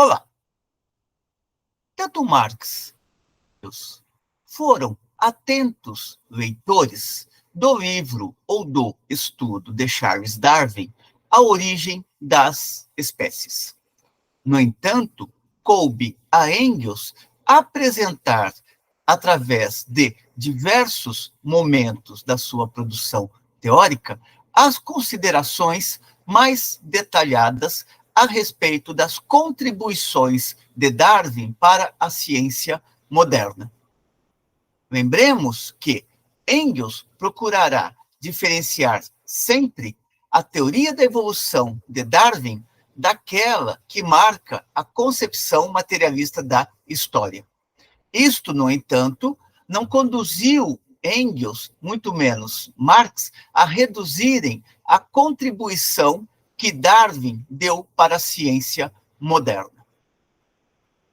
Olá, tanto Marx Engels foram atentos leitores do livro ou do estudo de Charles Darwin, A Origem das Espécies. No entanto, coube a Engels apresentar, através de diversos momentos da sua produção teórica, as considerações mais detalhadas a respeito das contribuições de Darwin para a ciência moderna. Lembremos que Engels procurará diferenciar sempre a teoria da evolução de Darwin daquela que marca a concepção materialista da história. Isto, no entanto, não conduziu Engels, muito menos Marx, a reduzirem a contribuição que Darwin deu para a ciência moderna.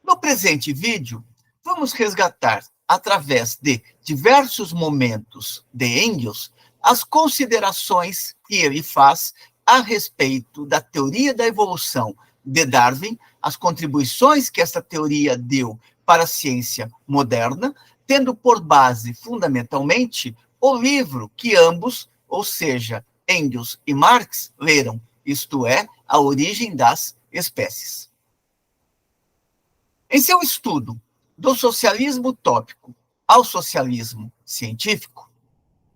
No presente vídeo, vamos resgatar, através de diversos momentos de Engels, as considerações que ele faz a respeito da teoria da evolução de Darwin, as contribuições que essa teoria deu para a ciência moderna, tendo por base, fundamentalmente, o livro que ambos, ou seja, Engels e Marx, leram, isto é, A Origem das Espécies. Em seu estudo do socialismo utópico ao socialismo científico,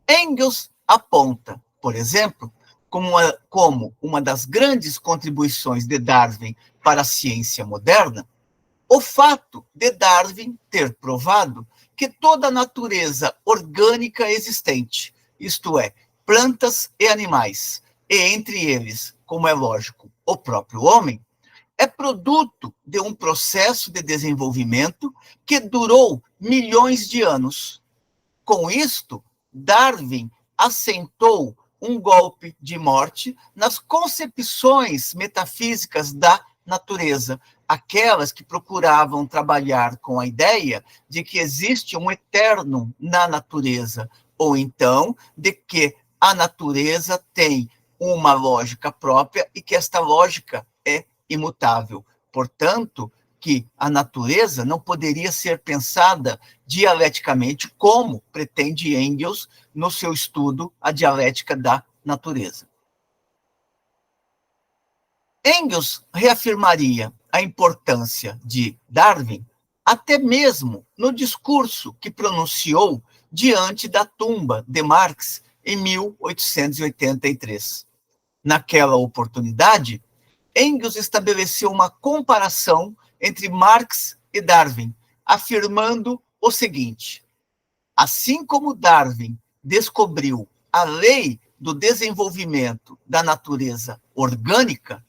Engels aponta, por exemplo, como uma das grandes contribuições de Darwin para a ciência moderna, o fato de Darwin ter provado que toda a natureza orgânica existente, isto é, plantas e animais, e entre eles, como é lógico, o próprio homem, é produto de um processo de desenvolvimento que durou milhões de anos. Com isto, Darwin assentou um golpe de morte nas concepções metafísicas da natureza, aquelas que procuravam trabalhar com a ideia de que existe um eterno na natureza, ou então de que a natureza tem uma lógica própria e que esta lógica é imutável. Portanto, que a natureza não poderia ser pensada dialeticamente, como pretende Engels no seu estudo A Dialética da Natureza. Engels reafirmaria a importância de Darwin até mesmo no discurso que pronunciou diante da tumba de Marx em 1883. Naquela oportunidade, Engels estabeleceu uma comparação entre Marx e Darwin, afirmando o seguinte: assim como Darwin descobriu a lei do desenvolvimento da natureza orgânica,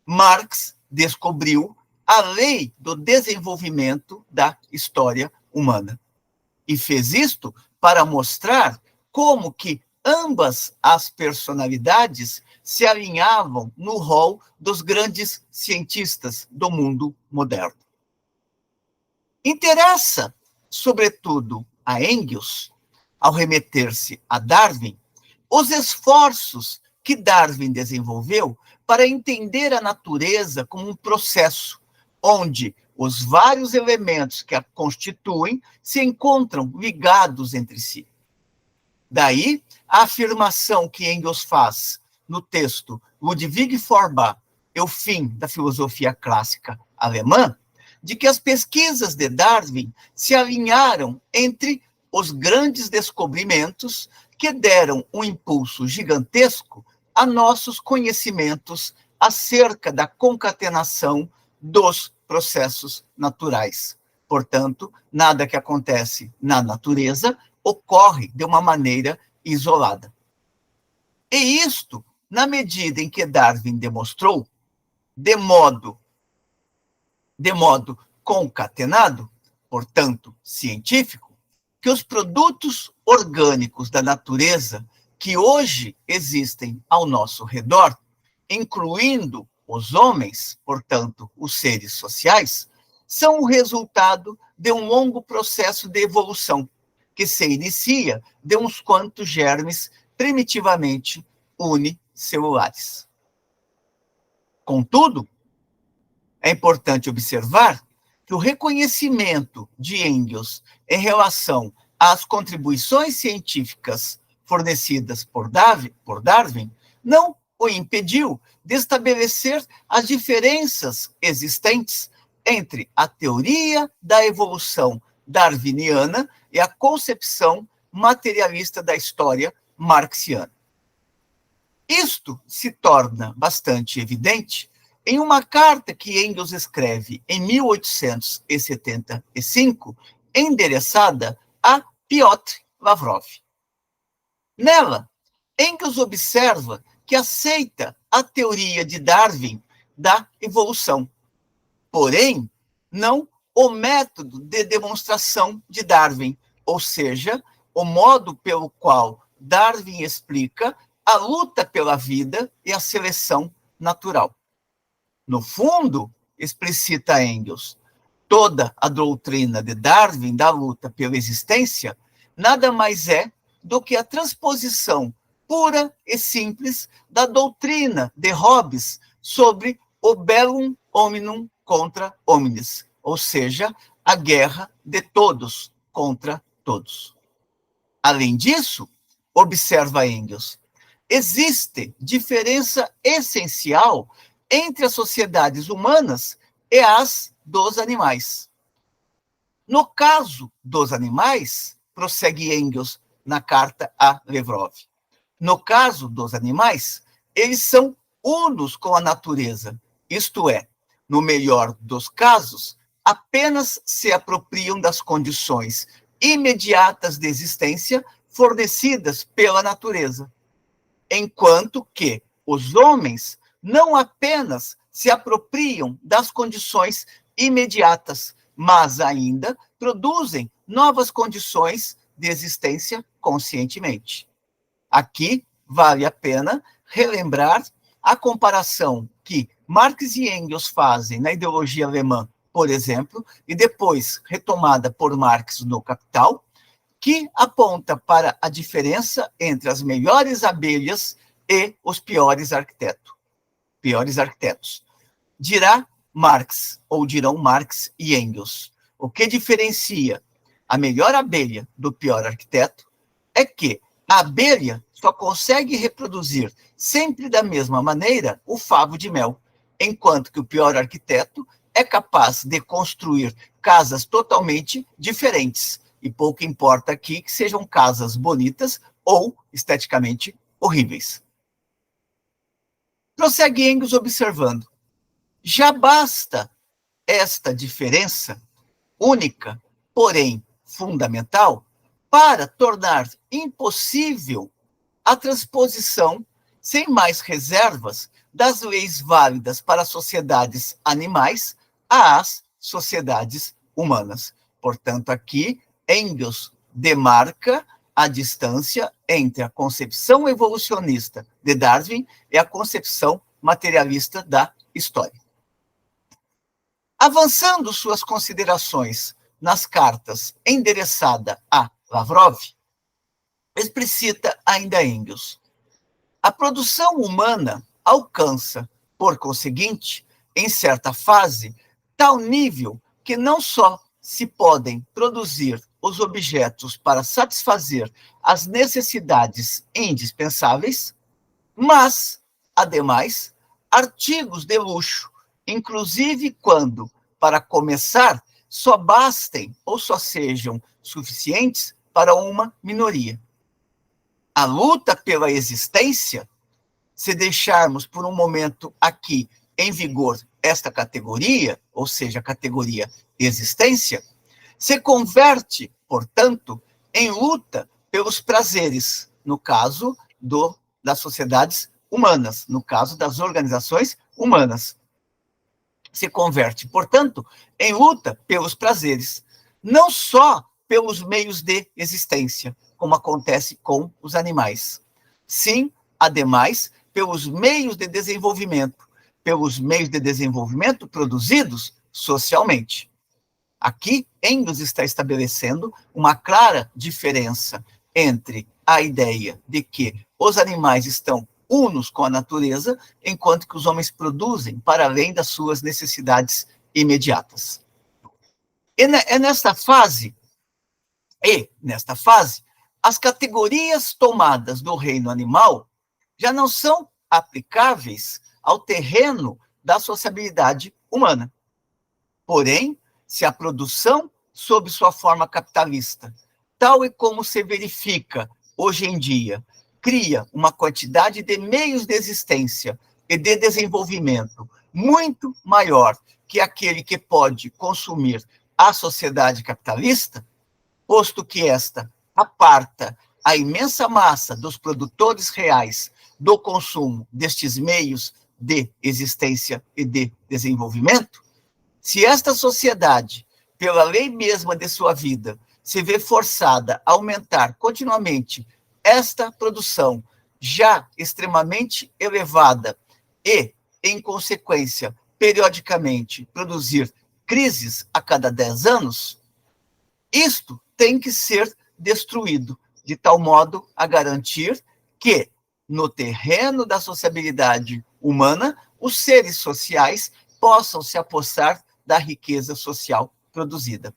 Marx descobriu a lei do desenvolvimento da história humana. E fez isto para mostrar como que ambas as personalidades se alinhavam no rol dos grandes cientistas do mundo moderno. Interessa, sobretudo, a Engels, ao remeter-se a Darwin, os esforços que Darwin desenvolveu para entender a natureza como um processo, onde os vários elementos que a constituem se encontram ligados entre si. Daí a afirmação que Engels faz no texto Ludwig Feuerbach e o fim da filosofia clássica alemã, de que as pesquisas de Darwin se alinharam entre os grandes descobrimentos que deram um impulso gigantesco a nossos conhecimentos acerca da concatenação dos processos naturais. Portanto, nada que acontece na natureza ocorre de uma maneira isolada. E isto, na medida em que Darwin demonstrou, de modo concatenado, portanto, científico, que os produtos orgânicos da natureza que hoje existem ao nosso redor, incluindo os homens, portanto, os seres sociais, são o resultado de um longo processo de evolução, que se inicia de uns quantos germes primitivamente unicelulares. Contudo, É importante observar que o reconhecimento de Engels em relação às contribuições científicas fornecidas por Darwin não o impediu de estabelecer as diferenças existentes entre a teoria da evolução darwiniana e a concepção materialista da história marxiana. Isto se torna bastante evidente em uma carta que Engels escreve em 1875, endereçada a Piotr Lavrov. Nela, Engels observa que aceita a teoria de Darwin da evolução, porém, não o método de demonstração de Darwin, ou seja, o modo pelo qual Darwin explica a luta pela vida e a seleção natural. No fundo, explicita Engels, toda a doutrina de Darwin da luta pela existência nada mais é do que a transposição pura e simples da doutrina de Hobbes sobre o bellum hominum contra homines, ou seja, a guerra de todos contra todos. Além disso, observa Engels, existe diferença essencial entre as sociedades humanas e as dos animais. No caso dos animais, prossegue Engels na carta a Lavrov, no caso dos animais, eles são unos com a natureza, isto é, no melhor dos casos, apenas se apropriam das condições imediatas de existência fornecidas pela natureza, enquanto que os homens não apenas se apropriam das condições imediatas, mas ainda produzem novas condições de existência conscientemente. Aqui vale a pena relembrar a comparação que Marx e Engels fazem na ideologia alemã, por exemplo, e depois retomada por Marx no Capital, que aponta para a diferença entre as melhores abelhas e os piores arquitetos. Dirão Marx e Engels. O que diferencia a melhor abelha do pior arquiteto é que a abelha só consegue reproduzir sempre da mesma maneira o favo de mel, enquanto que o pior arquiteto é capaz de construir casas totalmente diferentes. E pouco importa aqui que sejam casas bonitas ou esteticamente horríveis. Prossegue Engels observando. Já basta esta diferença única, porém fundamental, para tornar impossível a transposição, sem mais reservas, das leis válidas para as sociedades animais às sociedades humanas. Portanto, aqui, Engels demarca a distância entre a concepção evolucionista de Darwin e a concepção materialista da história. Avançando suas considerações nas cartas endereçada a Lavrov, explicita ainda Engels. A produção humana alcança, por conseguinte, em certa fase, tal nível que não só se podem produzir os objetos para satisfazer as necessidades indispensáveis, mas, ademais, artigos de luxo, inclusive quando, para começar, só bastem ou só sejam suficientes para uma minoria. A luta pela existência, se deixarmos por um momento aqui em vigor esta categoria, ou seja, a categoria existência, se converte, portanto, em luta pelos prazeres, no caso das sociedades humanas, no caso das organizações humanas. Se converte, portanto, em luta pelos prazeres, não só pelos meios de existência, como acontece com os animais. Sim, ademais, pelos meios de desenvolvimento produzidos socialmente. Aqui, Engels está estabelecendo uma clara diferença entre a ideia de que os animais estão unos com a natureza, enquanto que os homens produzem para além das suas necessidades imediatas. Nesta fase, as categorias tomadas do reino animal já não são aplicáveis ao terreno da sociabilidade humana. Porém, se a produção, sob sua forma capitalista, tal e como se verifica hoje em dia, cria uma quantidade de meios de existência e de desenvolvimento muito maior que aquele que pode consumir a sociedade capitalista, posto que esta aparta a imensa massa dos produtores reais do consumo destes meios de existência e de desenvolvimento, se esta sociedade, pela lei mesma de sua vida, se vê forçada a aumentar continuamente esta produção já extremamente elevada e, em consequência, periodicamente produzir crises a cada 10 anos, isto tem que ser destruído, de tal modo a garantir que, no terreno da sociabilidade humana, os seres sociais possam se apossar da riqueza social produzida.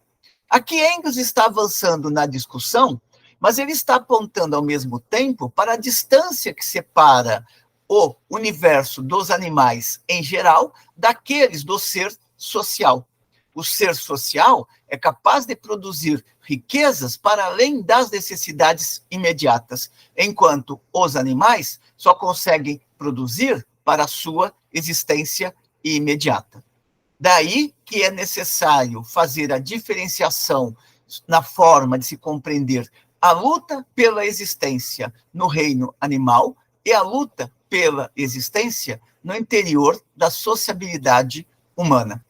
Aqui Engels está avançando na discussão, mas ele está apontando ao mesmo tempo para a distância que separa o universo dos animais em geral daqueles do ser social. O ser social é capaz de produzir riquezas para além das necessidades imediatas, enquanto os animais só conseguem produzir para a sua existência imediata. Daí que é necessário fazer a diferenciação na forma de se compreender a luta pela existência no reino animal e a luta pela existência no interior da sociabilidade humana.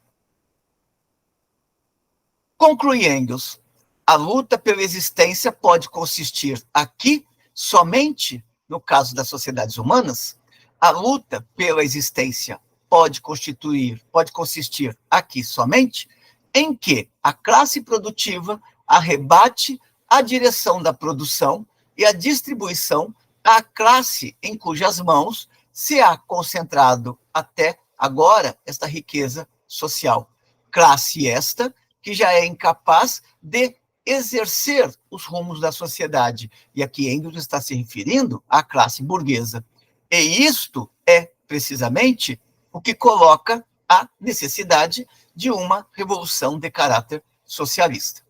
Conclui Engels, a luta pela existência pode consistir aqui somente, no caso das sociedades humanas, a luta pela existência pode consistir aqui somente em que a classe produtiva arrebate a direção da produção e a distribuição à classe em cujas mãos se há concentrado até agora esta riqueza social. Classe esta que já é incapaz de exercer os rumos da sociedade. E aqui Engels está se referindo à classe burguesa. E isto é, precisamente, o que coloca a necessidade de uma revolução de caráter socialista.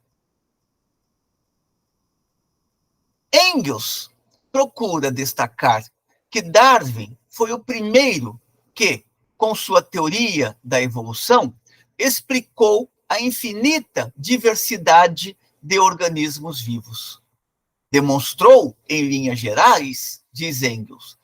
Engels procura destacar que Darwin foi o primeiro que, com sua teoria da evolução, explicou a infinita diversidade de organismos vivos. Demonstrou, em linhas gerais, diz Engels,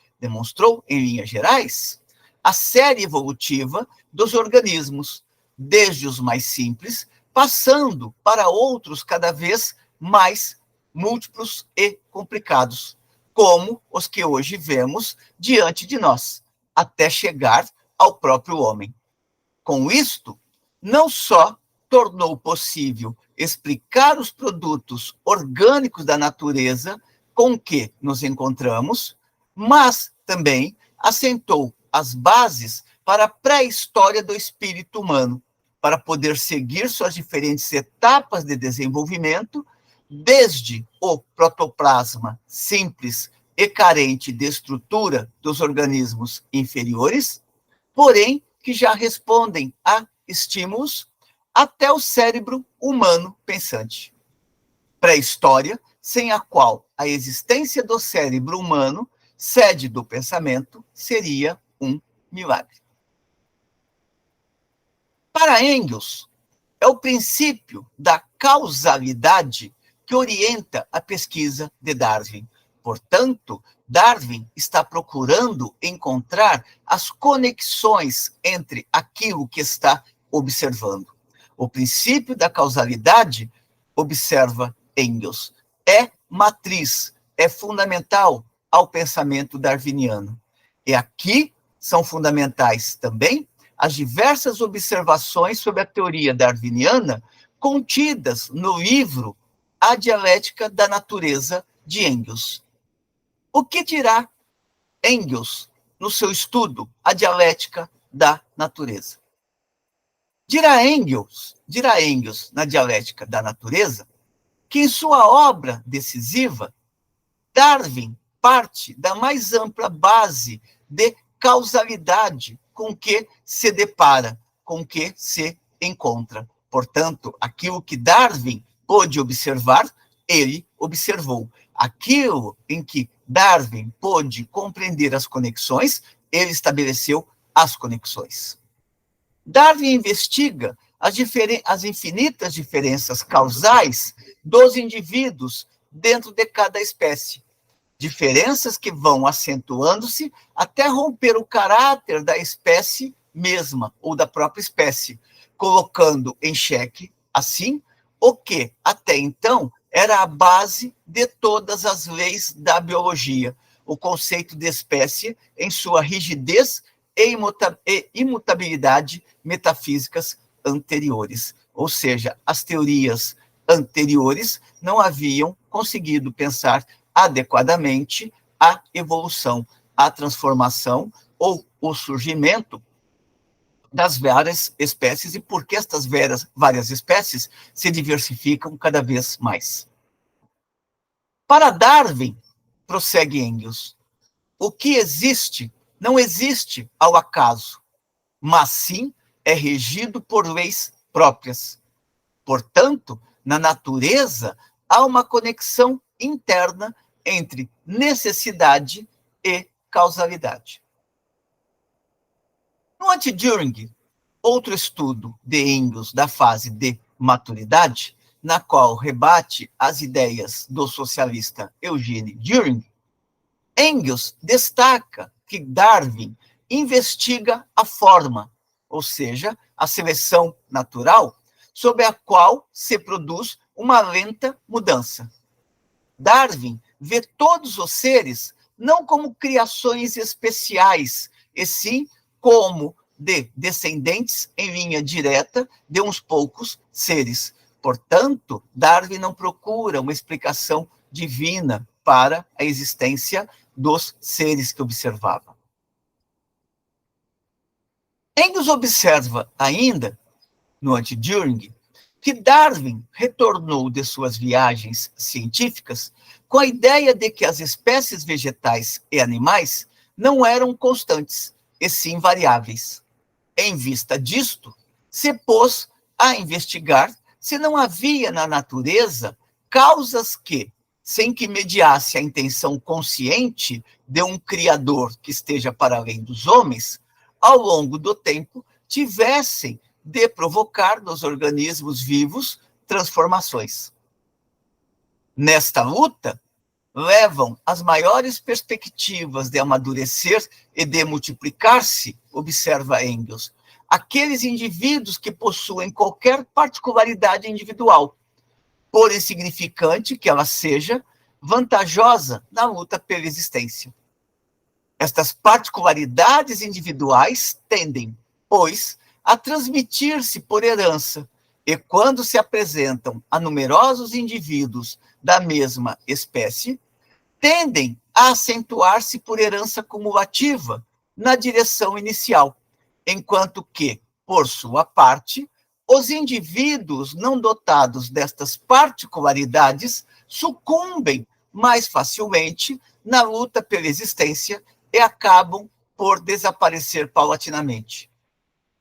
a série evolutiva dos organismos, desde os mais simples, passando para outros cada vez mais múltiplos e complicados, como os que hoje vemos diante de nós, até chegar ao próprio homem. Com isto, não só tornou possível explicar os produtos orgânicos da natureza com que nos encontramos, mas também assentou as bases para a pré-história do espírito humano, para poder seguir suas diferentes etapas de desenvolvimento, desde o protoplasma simples e carente de estrutura dos organismos inferiores, porém que já respondem a estímulos, até o cérebro humano pensante. Pré-história sem a qual a existência do cérebro humano, sede do pensamento, seria um milagre. Para Engels, é o princípio da causalidade que orienta a pesquisa de Darwin. Portanto, Darwin está procurando encontrar as conexões entre aquilo que está observando. O princípio da causalidade, observa Engels, é matriz, é fundamental ao pensamento darwiniano. E aqui são fundamentais também as diversas observações sobre a teoria darwiniana contidas no livro A Dialética da Natureza, de Engels. O que dirá Engels no seu estudo A Dialética da Natureza. Dirá Engels na Dialética da Natureza, que em sua obra decisiva, Darwin parte da mais ampla base de causalidade com que se depara, com que se encontra. Portanto, aquilo que Darwin pôde observar, ele observou. Aquilo em que Darwin pôde compreender as conexões, ele estabeleceu as conexões. Darwin investiga as infinitas diferenças causais dos indivíduos dentro de cada espécie. Diferenças que vão acentuando-se até romper o caráter da espécie mesma, ou da própria espécie, colocando em xeque, assim, o que, até então, era a base de todas as leis da biologia, o conceito de espécie em sua rigidez e imutabilidade metafísicas anteriores. Ou seja, as teorias anteriores não haviam conseguido pensar adequadamente a evolução, a transformação ou o surgimento das várias espécies e por que estas várias espécies se diversificam cada vez mais. Para Darwin, prossegue Engels, o que existe não existe ao acaso, mas sim é regido por leis próprias. Portanto, na natureza, há uma conexão interna entre necessidade e causalidade. No Anti-Düring, outro estudo de Engels da fase de maturidade, na qual rebate as ideias do socialista Eugene Düring, Engels destaca que Darwin investiga a forma, ou seja, a seleção natural, sob a qual se produz uma lenta mudança. Darwin vê todos os seres não como criações especiais, e sim como de descendentes em linha direta de uns poucos seres. Portanto, Darwin não procura uma explicação divina para a existência dos seres que observava. Engels observa ainda, no Anti-Düring, que Darwin retornou de suas viagens científicas com a ideia de que as espécies vegetais e animais não eram constantes, e sim variáveis. Em vista disto, se pôs a investigar se não havia na natureza causas que, sem que mediasse a intenção consciente de um Criador que esteja para além dos homens, ao longo do tempo, tivessem de provocar nos organismos vivos transformações. Nesta luta, levam as maiores perspectivas de amadurecer e de multiplicar-se, observa Engels, aqueles indivíduos que possuem qualquer particularidade individual, por insignificante que ela seja, vantajosa na luta pela existência. Estas particularidades individuais tendem, pois, a transmitir-se por herança, e quando se apresentam a numerosos indivíduos da mesma espécie, tendem a acentuar-se por herança cumulativa na direção inicial, enquanto que, por sua parte, os indivíduos não dotados destas particularidades sucumbem mais facilmente na luta pela existência e acabam por desaparecer paulatinamente.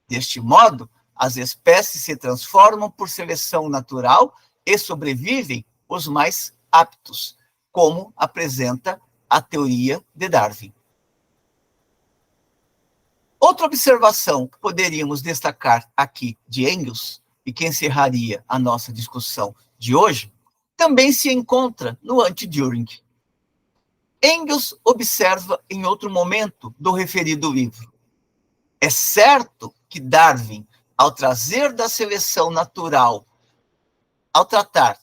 Deste modo, as espécies se transformam por seleção natural e sobrevivem os mais aptos, como apresenta a teoria de Darwin. Outra observação que poderíamos destacar aqui de Engels, e que encerraria a nossa discussão de hoje, também se encontra no Anti-Düring. Engels observa em outro momento do referido livro. É certo que Darwin, ao trazer da seleção natural, ao tratar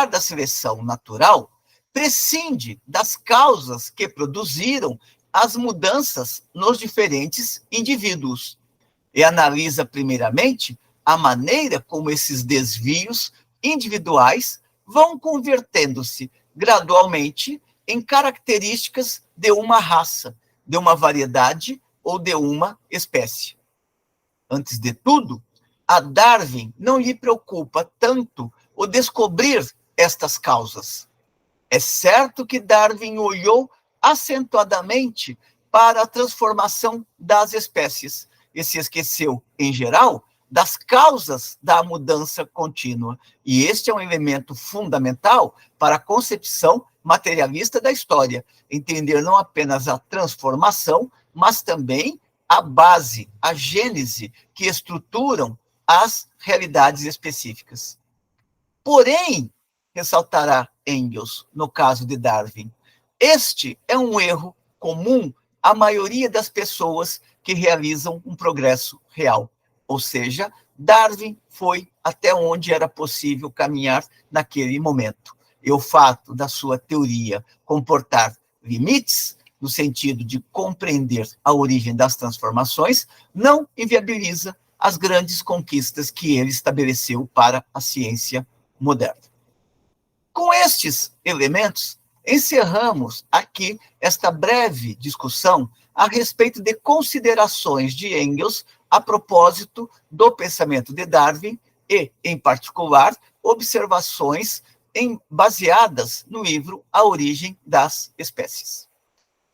da seleção natural, prescinde das causas que produziram as mudanças nos diferentes indivíduos e analisa primeiramente a maneira como esses desvios individuais vão convertendo-se gradualmente em características de uma raça, de uma variedade ou de uma espécie. Antes de tudo, a Darwin não lhe preocupa tanto o descobrir estas causas. É certo que Darwin olhou acentuadamente para a transformação das espécies e se esqueceu, em geral, das causas da mudança contínua. E este é um elemento fundamental para a concepção materialista da história, entender não apenas a transformação, mas também a base, a gênese que estruturam as realidades específicas. Porém, ressaltará Engels, no caso de Darwin, este é um erro comum à maioria das pessoas que realizam um progresso real. Ou seja, Darwin foi até onde era possível caminhar naquele momento. E o fato da sua teoria comportar limites, no sentido de compreender a origem das transformações, não inviabiliza as grandes conquistas que ele estabeleceu para a ciência moderna. Com estes elementos, encerramos aqui esta breve discussão a respeito de considerações de Engels a propósito do pensamento de Darwin e, em particular, observações baseadas no livro A Origem das Espécies.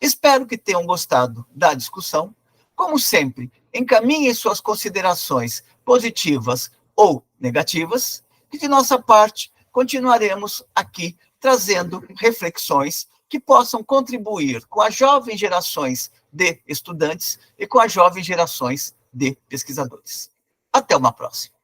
Espero que tenham gostado da discussão. Como sempre, encaminhem suas considerações positivas ou negativas, e de nossa parte, continuaremos aqui trazendo reflexões que possam contribuir com as jovens gerações de estudantes e com as jovens gerações de pesquisadores. Até uma próxima.